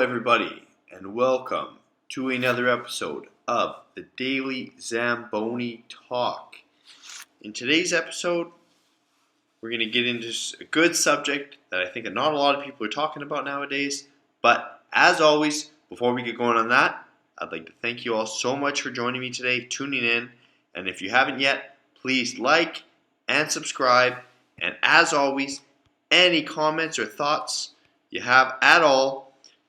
everybody, and welcome to another episode of the Daily Zamboni Talk. In today's episode, we're going to get into a good subject that I think not a lot of people are talking about nowadays. But as always, before we get going on that, I'd like to thank you all so much for joining me today, tuning in. And if you haven't yet, please like and subscribe. And as always, any comments or thoughts you have at all,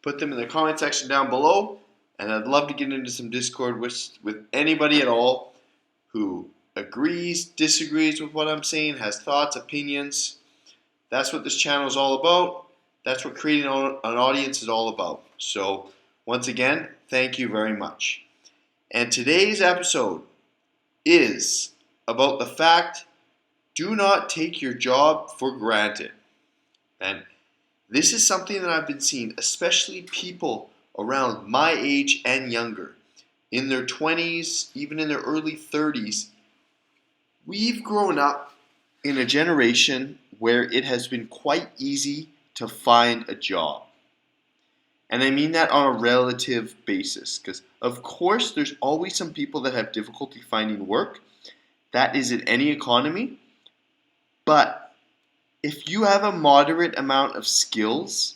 put them in the comment section down below, and I'd love to get into some Discord with anybody at all who agrees, disagrees with what I'm saying, has thoughts, opinions. That's what this channel is all about. That's what creating an audience is all about. So once again, thank you very much. And today's episode is about the fact, do not take your job for granted. And this is something that I've been seeing, especially people around my age and younger, in their 20s, even in their early 30s. We've grown up in a generation where it has been quite easy to find a job. And I mean that on a relative basis, because of course there's always some people that have difficulty finding work. That is in any economy. But if you have a moderate amount of skills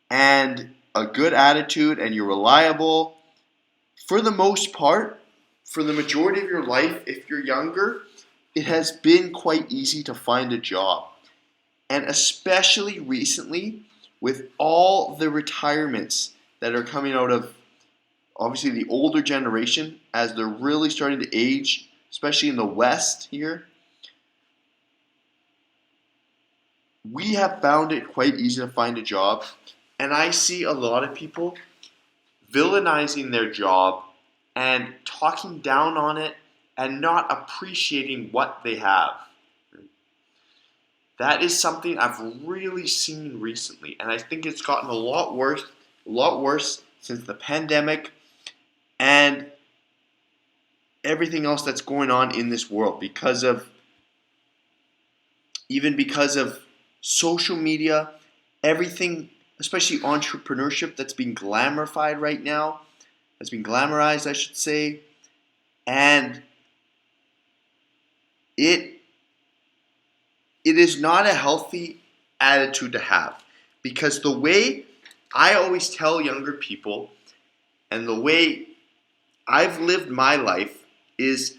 and a good attitude and you're reliable, for the most part, for the majority of your life, if you're younger, it has been quite easy to find a job. And especially recently, with all the retirements that are coming out of, obviously, the older generation, as they're really starting to age, especially in the West here, we have found it quite easy to find a job, and I see a lot of people villainizing their job and talking down on it and not appreciating what they have. That is something I've really seen recently, and I think it's gotten a lot worse since the pandemic and everything else that's going on in this world because of social media, everything, especially entrepreneurship that's being glamorized right now, I should say, and it is not a healthy attitude to have, because the way I always tell younger people and the way I've lived my life is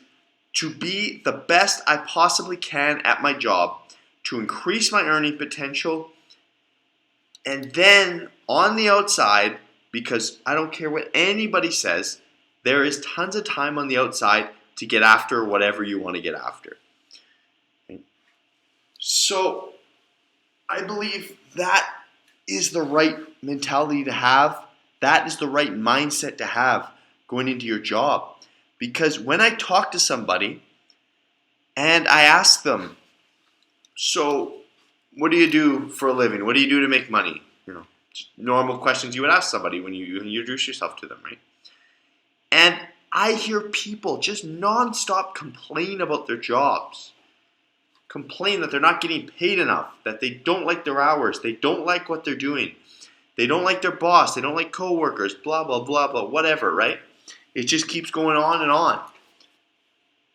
to be the best I possibly can at my job, to increase my earning potential, and then on the outside, because I don't care what anybody says, there is tons of time on the outside to get after whatever you want to get after. So I believe that is the right mentality to have. That is the right mindset to have going into your job. Because when I talk to somebody and I ask them, so what do you do for a living? What do you do to make money? Just normal questions you would ask somebody when you introduce yourself to them, right? And I hear people just nonstop complain about their jobs. Complain that they're not getting paid enough, that they don't like their hours, they don't like what they're doing, they don't like their boss, they don't like coworkers, blah, blah, blah, blah, whatever, right? It just keeps going on and on.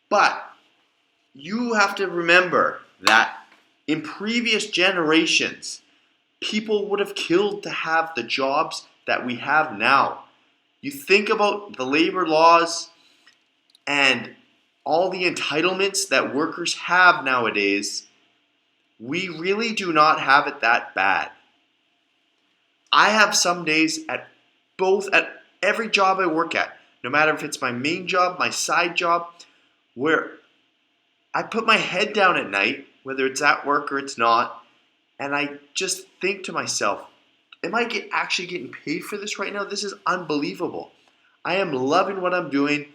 But you have to remember that in previous generations, people would have killed to have the jobs that we have now. You think about the labor laws and all the entitlements that workers have nowadays, we really do not have it that bad. I have some days at every job I work at, no matter if it's my main job, my side job, where I put my head down at night, whether it's at work or it's not, and I just think to myself, am I actually getting paid for this right now? This is unbelievable. I am loving what I'm doing.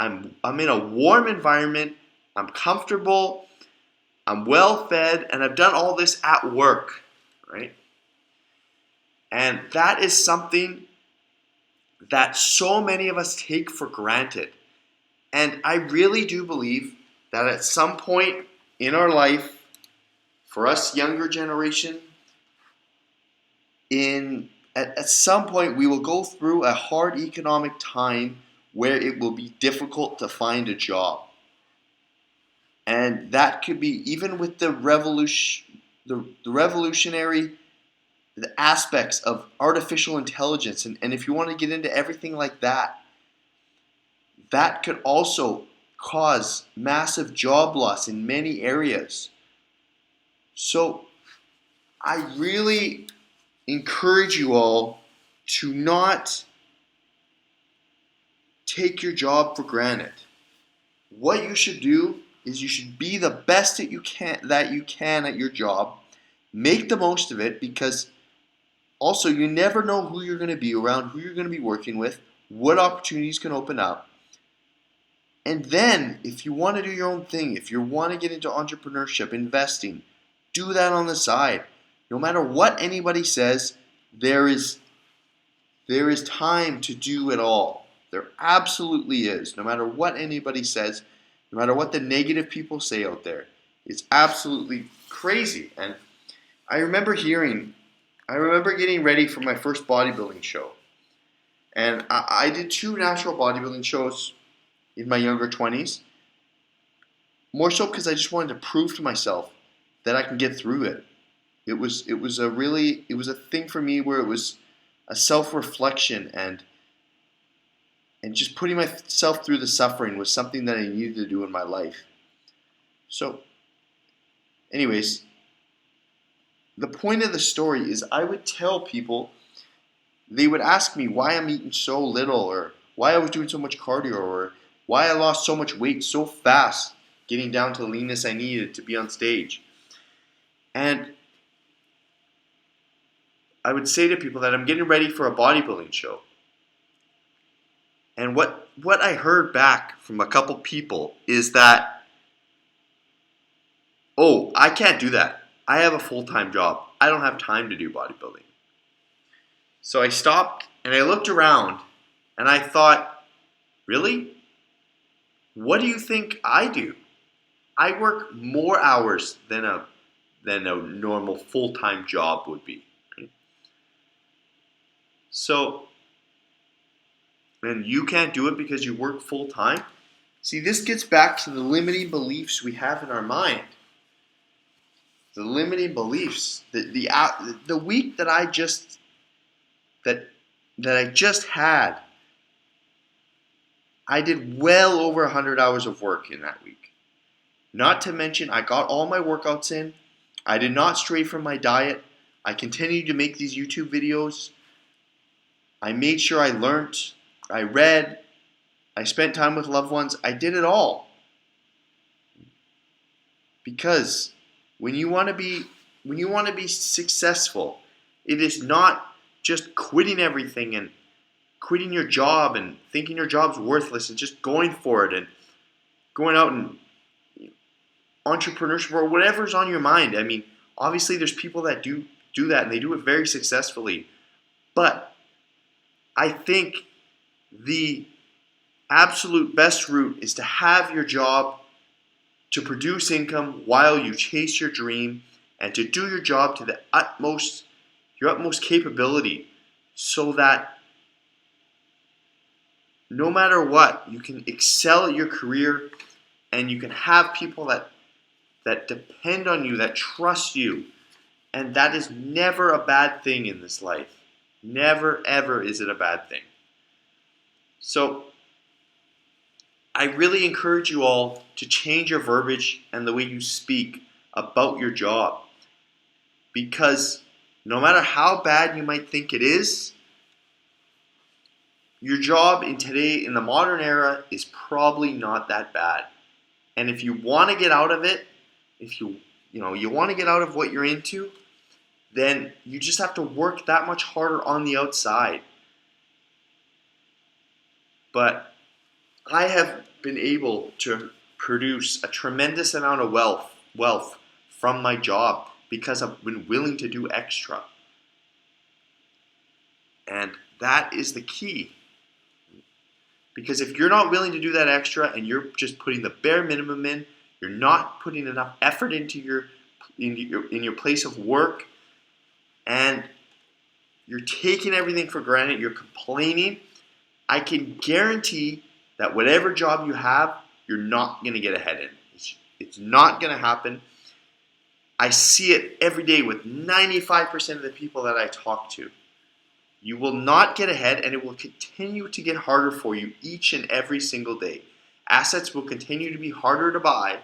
I'm in a warm environment. I'm comfortable. I'm well fed, and I've done all this at work, right? And that is something that so many of us take for granted. And I really do believe that at some point in our life, for us younger generation, in at some point we will go through a hard economic time where it will be difficult to find a job. And that could be even with the revolutionary the aspects of artificial intelligence. And if you want to get into everything like that, that could also cause massive job loss in many areas. So I really encourage you all to not take your job for granted. What you should do is you should be the best that you can at your job. Make the most of it, because also you never know who you're going to be around, who you're going to be working with, what opportunities can open up. And then if you want to do your own thing, if you want to get into entrepreneurship, investing, do that on the side. No matter what anybody says, there is time to do it all. There absolutely is. No matter what anybody says, no matter what the negative people say out there, it's absolutely crazy. And I remember getting ready for my first bodybuilding show. And I did 2 natural bodybuilding shows in my younger 20s. More so because I just wanted to prove to myself that I can get through it. It was a thing for me where it was a self-reflection, and just putting myself through the suffering was something that I needed to do in my life. So, anyways, the point of the story is I would tell people, they would ask me why I'm eating so little, or why I was doing so much cardio, or why I lost so much weight so fast, getting down to the leanness I needed to be on stage. And I would say to people that I'm getting ready for a bodybuilding show. And what I heard back from a couple people is that, oh, I can't do that. I have a full-time job. I don't have time to do bodybuilding. So I stopped and I looked around and I thought, really? What do you think I do? I work more hours than a normal full-time job would be. Right? So, and you can't do it because you work full-time? See, this gets back to the limiting beliefs we have in our mind. The limiting beliefs. The week that I just had, I did well over 100 hours of work in that week. Not to mention, I got all my workouts in. I did not stray from my diet. I continued to make these YouTube videos. I made sure I learned. I read. I spent time with loved ones. I did it all. Because when you want to be successful, it is not just quitting everything and quitting your job and thinking your job's worthless and just going for it and going out and entrepreneurship or whatever's on your mind. I mean, obviously there's people that do that and they do it very successfully. But I think the absolute best route is to have your job, to produce income while you chase your dream, and to do your job to the your utmost capability, so that no matter what, you can excel at your career and you can have people that depend on you, that trust you. And that is never a bad thing in this life. Never, ever is it a bad thing. So, I really encourage you all to change your verbiage and the way you speak about your job. Because no matter how bad you might think it is, your job in the modern era is probably not that bad. And if you want to get out of it, if you want to get out of what you're into, then you just have to work that much harder on the outside. But I have been able to produce a tremendous amount of wealth from my job because I've been willing to do extra. And that is the key. Because if you're not willing to do that extra and you're just putting the bare minimum in, you're not putting enough effort into your place of work, and you're taking everything for granted, you're complaining, I can guarantee that whatever job you have, you're not going to get ahead in. It's not going to happen. I see it every day with 95% of the people that I talk to. You will not get ahead, and it will continue to get harder for you each and every single day. Assets will continue to be harder to buy.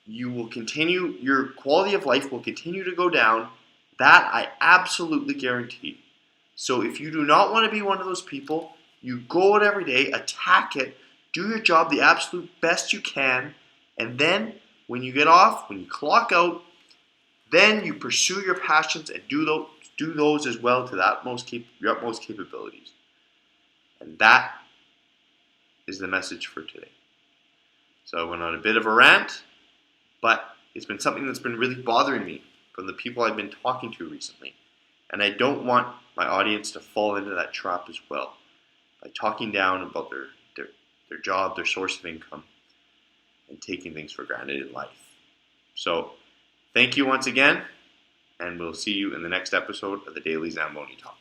Your quality of life will continue to go down. That I absolutely guarantee. So if you do not want to be one of those people, you go out every day, attack it, do your job the absolute best you can, and then when you get off, when you clock out, then you pursue your passions and do those as well to your utmost capabilities. And that is the message for today. So I went on a bit of a rant, but it's been something that's been really bothering me from the people I've been talking to recently. And I don't want my audience to fall into that trap as well by talking down about their job, their source of income, and taking things for granted in life. So thank you once again, and we'll see you in the next episode of the Daily Zamboni Talk.